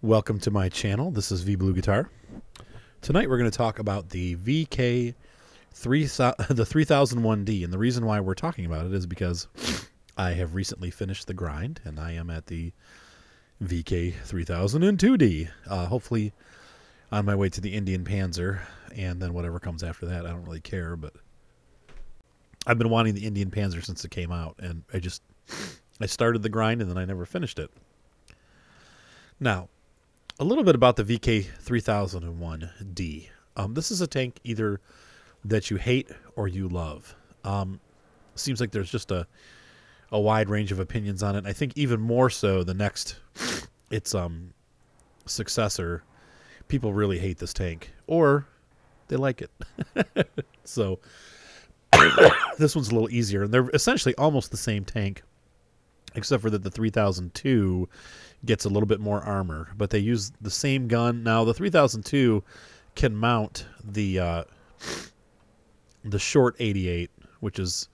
Welcome to my channel. This is V Blue Guitar. Tonight we're going to talk about the VK3001D, and the reason why we're talking about it is because I have recently finished the grind, and I am at the VK3002D. Hopefully on my way to the Indian Panzer, and then whatever comes after that. I don't really care, but I've been wanting the Indian Panzer since it came out, and I started the grind and then I never finished it. Now, a little bit about the VK3001D. This is a tank either that you hate or you love. Seems like there's just a wide range of opinions on it. I think even more so its successor. People really hate this tank, or they like it. So this one's a little easier, and they're essentially almost the same tank, except for that the 3002 gets a little bit more armor, but they use the same gun. Now, the 3002 can mount the short 88, which is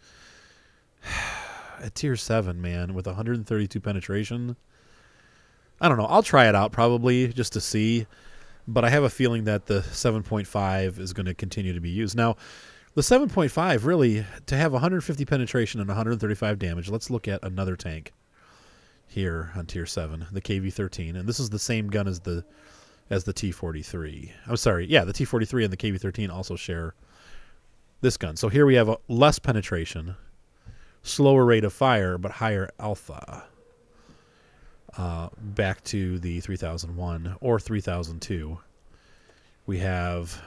a tier 7, man, with 132 penetration. I don't know. I'll try it out probably just to see, but I have a feeling that the 7.5 is going to continue to be used. Now, the 7.5, really, to have 150 penetration and 135 damage, let's look at another tank here on tier 7, the KV13, and this is the same gun as the T43. I'm sorry, yeah, the T43 and the KV13 also share this gun. So here we have a less penetration, slower rate of fire, but higher alpha. Back to the 3001 or 3002, we have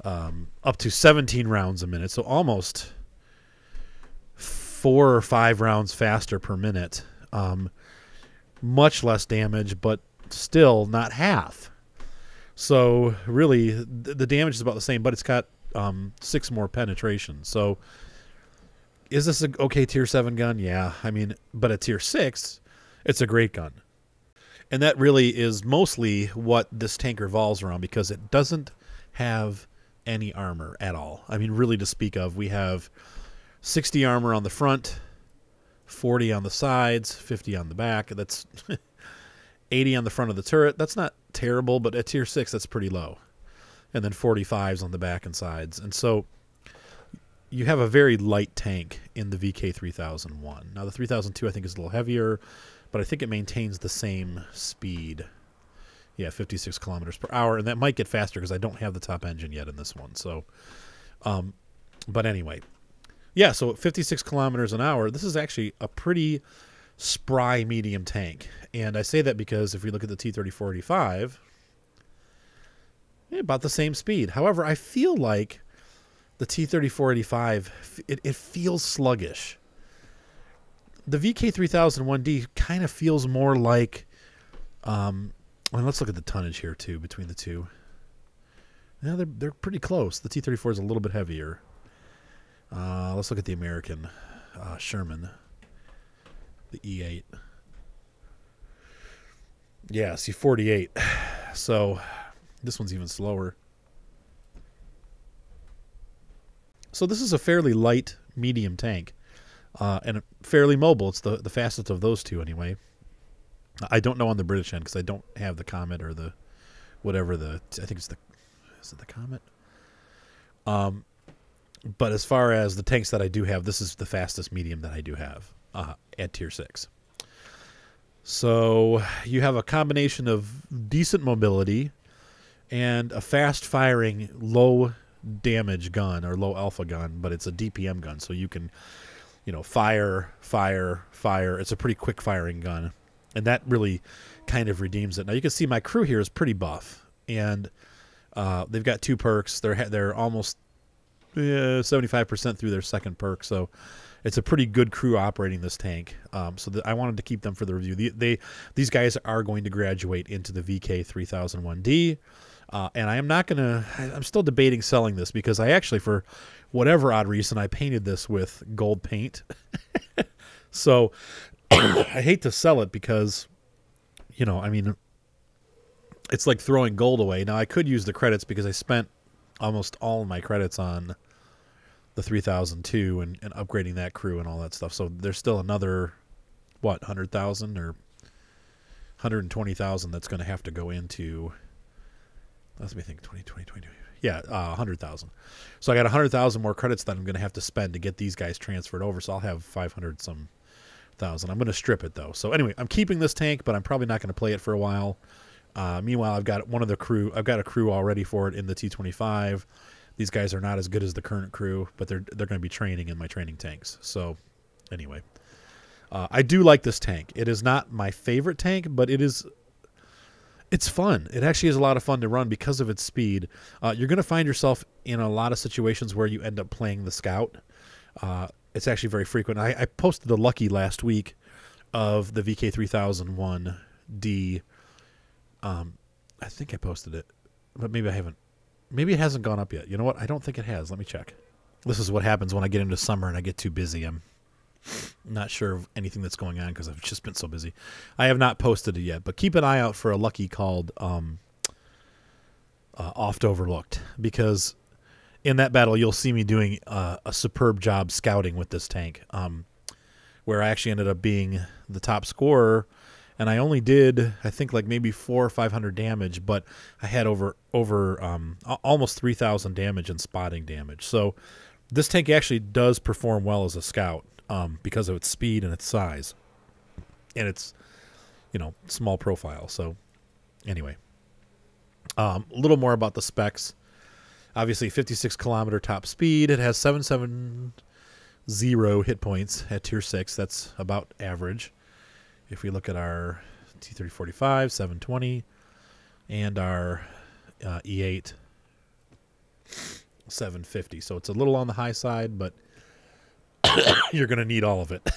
up to 17 rounds a minute, so almost 4 or 5 rounds faster per minute. Much less damage, but still not half. So really, the damage is about the same, but it's got 6 more penetration. So is this an okay tier 7 gun? Yeah, I mean, but at tier 6, it's a great gun. And that really is mostly what this tank revolves around, because it doesn't have any armor at all. I mean, really to speak of. We have 60 armor on the front, 40 on the sides, 50 on the back. That's 80 on the front of the turret. That's not terrible, but at tier 6, that's pretty low. And then 45s on the back and sides. And so you have a very light tank in the VK3001. Now, the 3002, I think, is a little heavier, but I think it maintains the same speed. Yeah, 56 kilometers per hour, and that might get faster because I don't have the top engine yet in this one. So, but anyway, yeah, so 56 kilometers an hour, this is actually a pretty spry medium tank. And I say that because if we look at the T-3485, about the same speed. However, I feel like the T-3485, it feels sluggish. The VK3001D kind of feels more like, well, let's look at the tonnage here too between the two. Yeah, they're pretty close. The T-34 is a little bit heavier. Let's look at the American Sherman, the E8. Yeah, see, 48. So this one's even slower. So this is a fairly light medium tank, and fairly mobile. It's the fastest of those two anyway. I don't know on the British end because I don't have the Comet or the whatever I think it's is it the Comet? But as far as the tanks that I do have, this is the fastest medium that I do have at tier 6. So you have a combination of decent mobility and a fast firing, low damage gun or low alpha gun, but it's a DPM gun, so you can, fire. It's a pretty quick firing gun. And that really kind of redeems it. Now you can see my crew here is pretty buff, and they've got 2 perks. They're almost 75% through their second perk, so it's a pretty good crew operating this tank. So I wanted to keep them for the review. These guys are going to graduate into the VK3001D, and I am not gonna. I'm still debating selling this because I actually, for whatever odd reason, I painted this with gold paint. So I hate to sell it because, I mean, it's like throwing gold away. Now, I could use the credits because I spent almost all of my credits on the 3002 and upgrading that crew and all that stuff. So there's still another, what, 100,000 or 120,000 that's going to have to go into, let me think, 20. Yeah, 100,000. So I got 100,000 more credits that I'm going to have to spend to get these guys transferred over. So I'll have 500 some thousand. I'm going to strip it though. So anyway, I'm keeping this tank, but I'm probably not going to play it for a while. Meanwhile, I've got a crew already for it in the T25. These guys are not as good as the current crew, but they're going to be training in my training tanks. So anyway, I do like this tank. It is not my favorite tank, but it's fun. It actually is a lot of fun to run because of its speed. You're going to find yourself in a lot of situations where you end up playing the scout. It's actually very frequent. I posted the lucky last week of the VK30.01D. I think I posted it, but maybe I haven't. Maybe it hasn't gone up yet. You know what? I don't think it has. Let me check. This is what happens when I get into summer and I get too busy. I'm not sure of anything that's going on because I've just been so busy. I have not posted it yet, but keep an eye out for a lucky called Oft Overlooked, because in that battle you'll see me doing a superb job scouting with this tank, where I actually ended up being the top scorer. And I only did, I think, like maybe 400 or 500 damage, but I had over almost 3,000 damage and spotting damage. So this tank actually does perform well as a scout because of its speed and its size, and its small profile. So anyway, a little more about the specs. Obviously, 56 kilometer top speed. It has 770 hit points at tier 6. That's about average. If we look at our T3045, 720, and our E8, 750. So it's a little on the high side, but you're going to need all of it.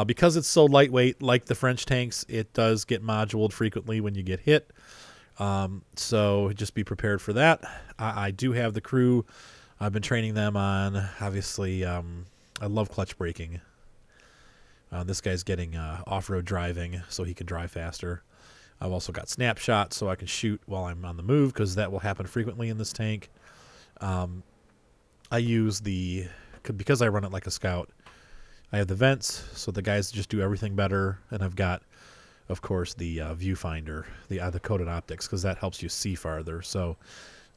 Because it's so lightweight, like the French tanks, it does get moduled frequently when you get hit. So just be prepared for that. I do have the crew. I've been training them on, obviously, I love clutch braking. This guy's getting off-road driving so he can drive faster. I've also got snapshots so I can shoot while I'm on the move, because that will happen frequently in this tank. I use because I run it like a scout, I have the vents so the guys just do everything better. And I've got, of course, the viewfinder, the coated optics, because that helps you see farther. So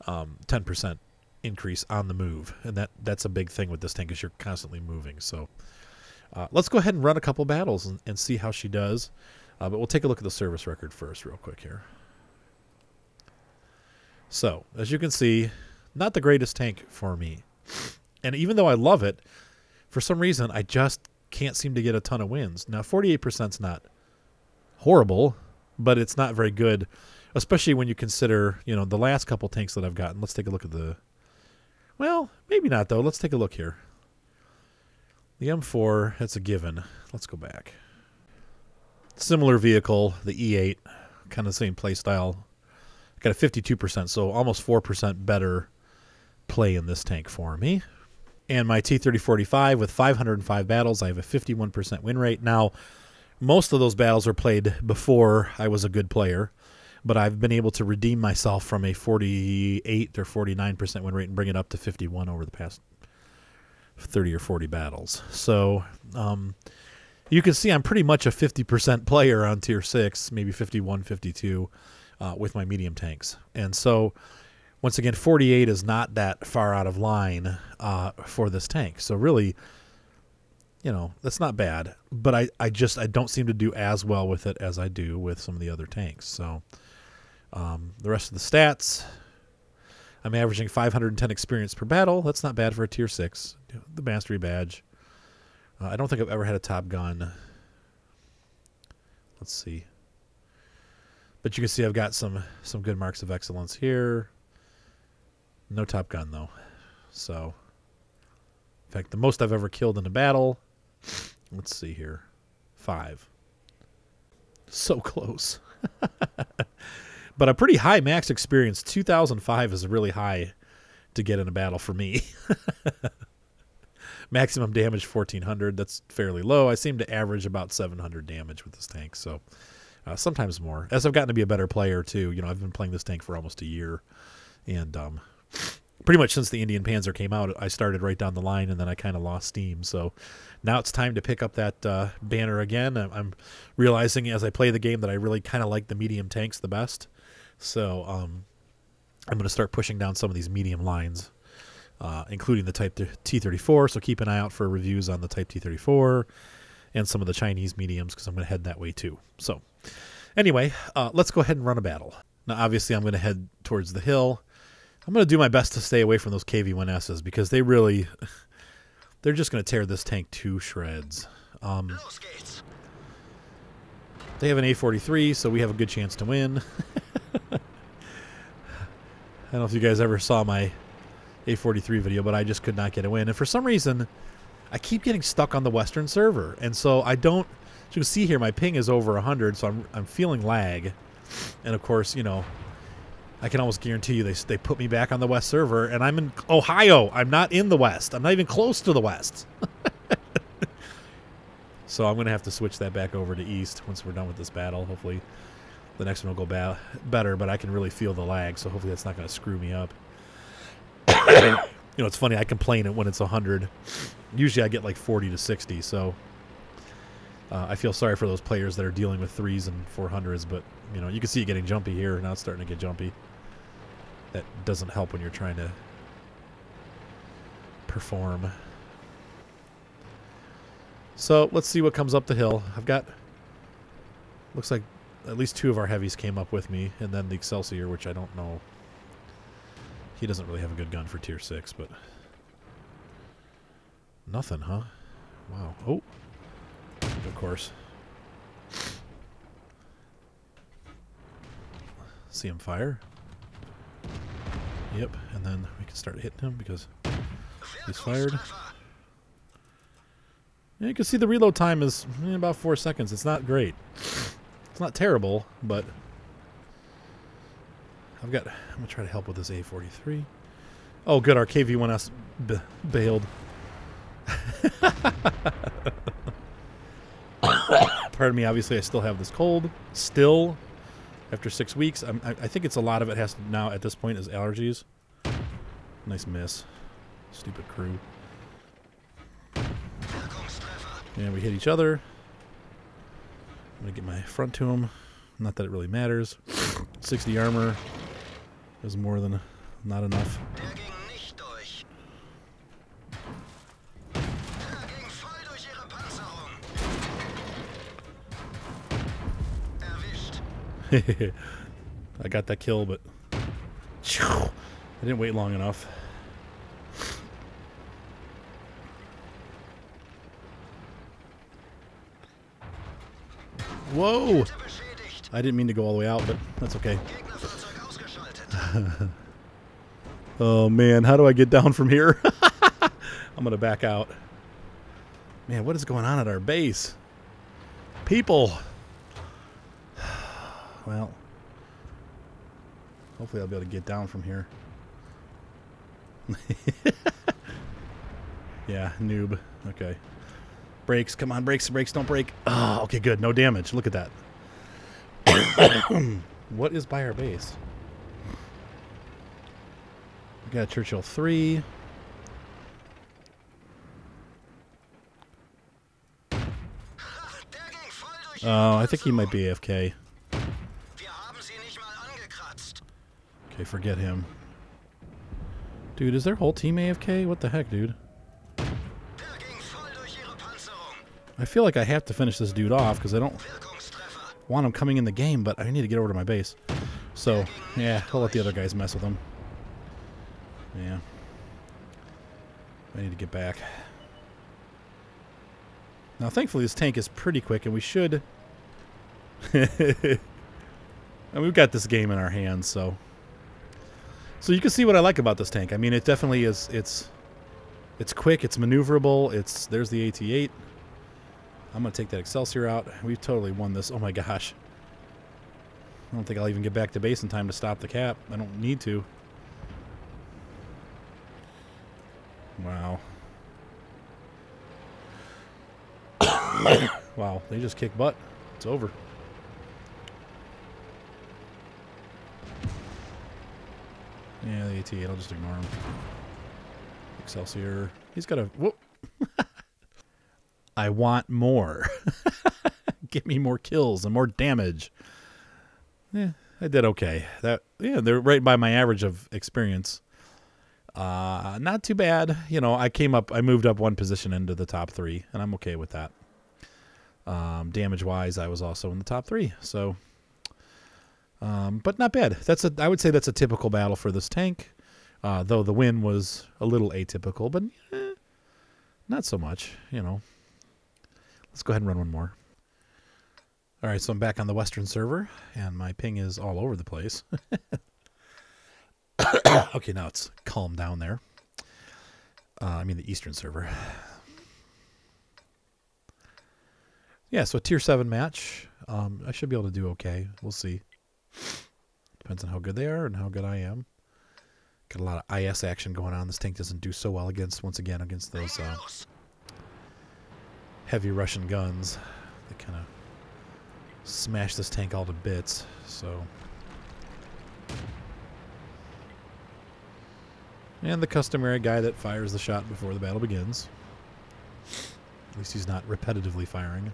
10% increase on the move. And that's a big thing with this tank, is you're constantly moving. So let's go ahead and run a couple battles and see how she does. But we'll take a look at the service record first real quick here. So, as you can see, not the greatest tank for me. And even though I love it, for some reason, I just can't seem to get a ton of wins. Now, 48% is not horrible, but it's not very good, especially when you consider, the last couple tanks that I've gotten. Let's take a look at well, maybe not, though. Let's take a look here. The M4, that's a given. Let's go back. Similar vehicle, the E8, kind of the same play style. Got a 52%, so almost 4% better play in this tank for me. And my T3045 with 505 battles, I have a 51% win rate. Now, most of those battles were played before I was a good player, but I've been able to redeem myself from a 48 or 49% win rate and bring it up to 51 over the past 30 or 40 battles. So you can see I'm pretty much a 50% player on tier 6, maybe 51, 52 with my medium tanks. And so once again, 48 is not that far out of line for this tank. So really, that's not bad. But I don't seem to do as well with it as I do with some of the other tanks. So the rest of the stats, I'm averaging 510 experience per battle. That's not bad for a tier 6. The mastery badge. I don't think I've ever had a Top Gun. Let's see. But you can see I've got some good marks of excellence here. No Top Gun, though. So, in fact, the most I've ever killed in a battle, let's see here, 5. So close. But a pretty high max experience. 2005 is really high to get in a battle for me. Maximum damage 1400. That's fairly low. I seem to average about 700 damage with this tank. So sometimes more. As I've gotten to be a better player too. I've been playing this tank for almost a year, and pretty much since the Indian Panzer came out, I started right down the line, and then I kind of lost steam. So now it's time to pick up that banner again. I'm realizing as I play the game that I really kind of like the medium tanks the best. So I'm going to start pushing down some of these medium lines, including the Type T-34. So keep an eye out for reviews on the Type T-34 and some of the Chinese mediums, because I'm going to head that way too. So anyway, let's go ahead and run a battle. Now, obviously, I'm going to head towards the hill. I'm going to do my best to stay away from those KV-1Ss, because they're just going to tear this tank to shreds. They have an A43, so we have a good chance to win. I don't know if you guys ever saw my A43 video, but I just could not get a win. And for some reason, I keep getting stuck on the Western server. And so I don't... As you can see here, my ping is over 100, so I'm feeling lag. And of course, you know, I can almost guarantee you they put me back on the West server, and I'm in Ohio. I'm not in the West. I'm not even close to the West. So I'm going to have to switch that back over to East once we're done with this battle. Hopefully the next one will go better, but I can really feel the lag, so hopefully that's not going to screw me up. You know, it's funny. I complain it when it's 100. Usually I get like 40 to 60, so I feel sorry for those players that are dealing with 3s and 400s, but, you know, you can see it getting jumpy here. Now it's starting to get jumpy. That doesn't help when you're trying to perform. So let's see what comes up the hill. I've got, looks like at least 2 of our heavies came up with me, and then the Excelsior, which I don't know. He doesn't really have a good gun for tier 6, but nothing, huh? Wow. Oh, of course. See him fire. Yep, and then we can start hitting him because he's fired. And you can see the reload time is about 4 seconds. It's not great. It's not terrible, but I'm going to try to help with this A43. Oh, good. Our KV-1S bailed. Pardon me. Obviously, I still have this cold. Still, after 6 weeks. I think it's a lot of it has to now at this point is allergies. Nice miss. Stupid crew. And we hit each other. I'm going to get my front to him. Not that it really matters. 60 armor is more than not enough. I got that kill, but I didn't wait long enough. Whoa! I didn't mean to go all the way out, but that's okay. Oh man, how do I get down from here? I'm gonna back out. Man, what is going on at our base? People! Well, hopefully I'll be able to get down from here. Yeah, noob. Okay. Brakes, come on, brakes, don't break. Oh, okay, good. No damage. Look at that. What is by our base? We got Churchill 3. Oh, I think he might be AFK. Okay, forget him. Dude, is their whole team AFK? What the heck, dude? I feel like I have to finish this dude off because I don't want him coming in the game, but I need to get over to my base. So, yeah, I'll let the other guys mess with him. Yeah. I need to get back. Now, thankfully, this tank is pretty quick, and we should... and we've got this game in our hands, so... So you can see what I like about this tank. I mean, it definitely is... It's quick, it's maneuverable, there's the AT-8. I'm going to take that Excelsior out. We've totally won this. Oh my gosh. I don't think I'll even get back to base in time to stop the cap. I don't need to. Wow. Wow, they just kick butt. It's over. Yeah, the AT-8. I'll just ignore him. Excelsior. He's got a... Whoop. I want more. Get me more kills and more damage. Yeah, I did okay. They're right by my average of experience. Not too bad. You know, I moved up one position into the top 3, and I'm okay with that. Damage-wise, I was also in the top 3. So, but not bad. I would say that's a typical battle for this tank. Though the win was a little atypical, but not so much, you know. Let's go ahead and run one more. All right, so I'm back on the Western server, and my ping is all over the place. Okay, now it's calmed down there. I mean the Eastern server. Yeah, so a Tier 7 match. I should be able to do okay. We'll see. Depends on how good they are and how good I am. Got a lot of IS action going on. This tank doesn't do so well once again against those heavy Russian guns. They kind of smash this tank all to bits, so... And the customary guy that fires the shot before the battle begins. At least he's not repetitively firing.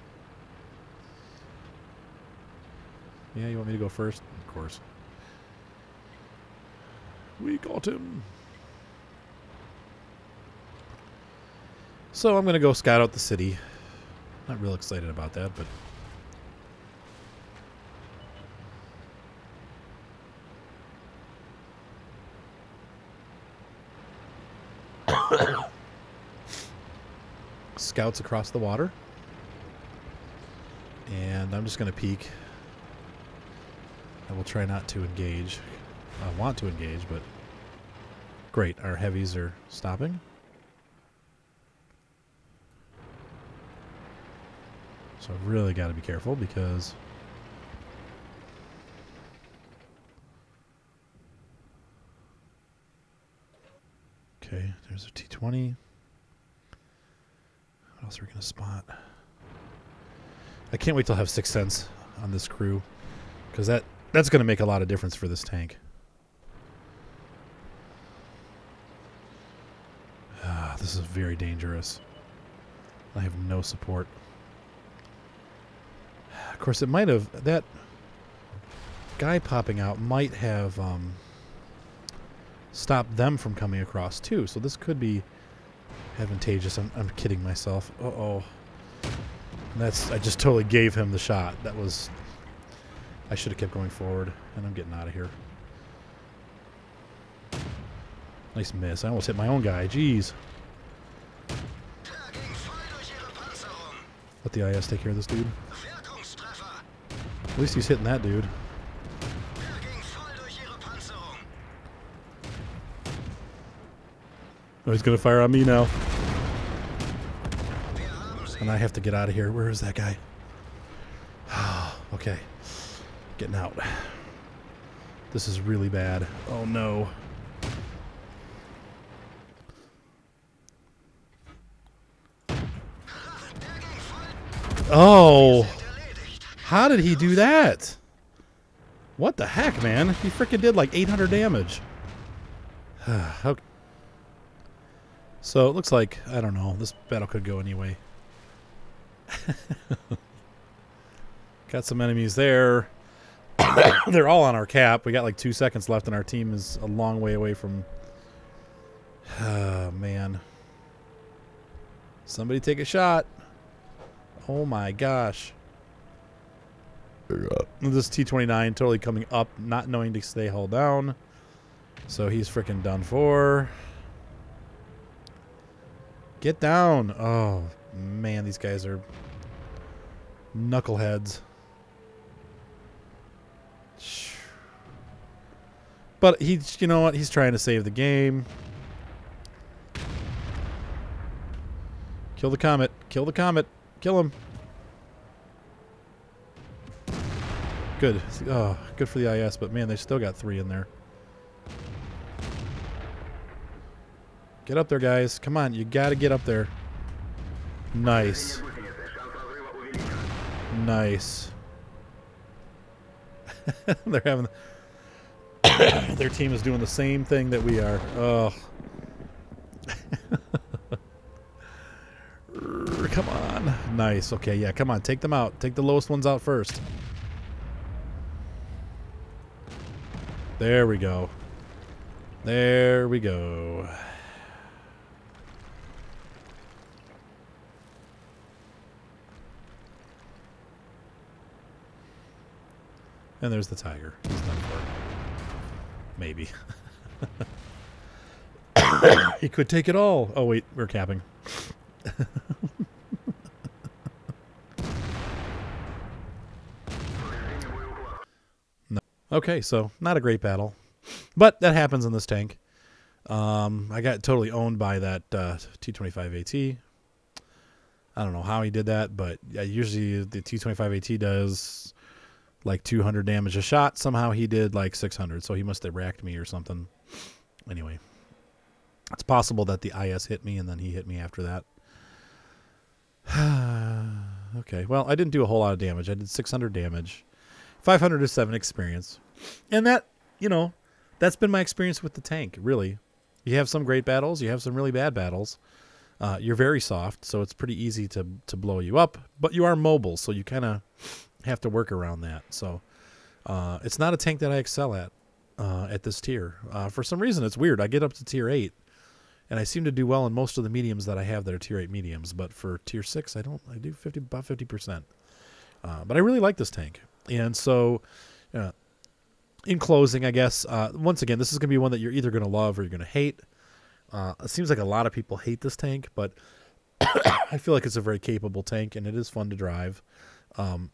Yeah, you want me to go first? Of course. We got him. So I'm going to go scout out the city. Not real excited about that, but... Scouts across the water. And I'm just going to peek. I will try not to engage. I want to engage, but... Great, our heavies are stopping. So I've really got to be careful because... Okay, there's a T-20. What else are we going to spot? I can't wait till I have 6th Sense on this crew, because that's going to make a lot of difference for this tank. This is very dangerous. I have no support. Of course, it might have... That guy popping out might have stopped them from coming across, too. So this could be advantageous. I'm kidding myself. Uh-oh. I just totally gave him the shot. That was... I should have kept going forward, and I'm getting out of here. Nice miss. I almost hit my own guy. Jeez. Let the IS take care of this dude. At least he's hitting that dude. Oh, he's going to fire on me now. And I have to get out of here. Where is that guy? Okay. Getting out. This is really bad. Oh, no. Oh. How did he do that? What the heck, man? He freaking did like 800 damage. Okay. So it looks like, I don't know, this battle could go anyway. Got some enemies there. They're all on our cap. We got like 2 seconds left and our team is a long way away from... Oh, man. Somebody take a shot. Oh my gosh. This T-29 totally coming up, not knowing to stay held down. So he's freaking done for. Get down. Oh, man, these guys are knuckleheads. But you know what? He's trying to save the game. Kill the comet. Kill the comet. Kill him. Good. Oh, good for the IS, but man, they still got 3 in there. Get up there, guys. Come on, you gotta get up there. Nice. Nice. They're having Their team is doing the same thing that we are. Oh. Come on. Nice. Okay, yeah, come on. Take them out. Take the lowest ones out first. There we go. There we go. And there's the tiger. He's done for. Maybe. He could take it all. Oh, wait. We're capping. No. Okay, so not a great battle. But that happens in this tank. I got totally owned by that T25AT. I don't know how he did that, but usually the T25AT does like 200 damage a shot. Somehow he did like 600, so he must have racked me or something. Anyway, it's possible that the IS hit me and then he hit me after that. Okay, well, I didn't do a whole lot of damage. I did 600 damage, 500 to 7 experience. And that, you know, that's been my experience with the tank, really. You have some great battles. You have some really bad battles. You're very soft, so it's pretty easy to blow you up. But you are mobile, so you kind of have to work around that. So it's not a tank that I excel at this tier. For some reason, it's weird. I get up to tier 8, and I seem to do well in most of the mediums that I have that are tier 8 mediums. But for tier 6, I don't. I do about 50%. But I really like this tank. And so in closing, I guess, once again, this is going to be one that you're either going to love or you're going to hate. It seems like a lot of people hate this tank, but I feel like it's a very capable tank, and it is fun to drive. And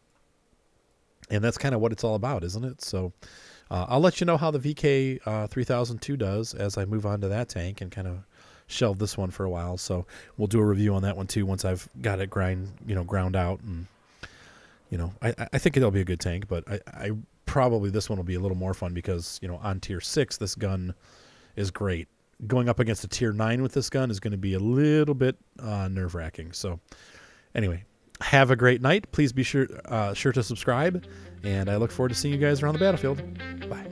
that's kind of what it's all about, isn't it? So I'll let you know how the VK3002 does as I move on to that tank and kind of shelve this one for a while. So we'll do a review on that one too once I've got it ground out. And I think it'll be a good tank, but I probably this one will be a little more fun because on tier 6 this gun is great. Going up against a tier 9 with this gun is going to be a little bit nerve-wracking. So anyway, have a great night. Please be sure to subscribe, and I look forward to seeing you guys around the battlefield. Bye.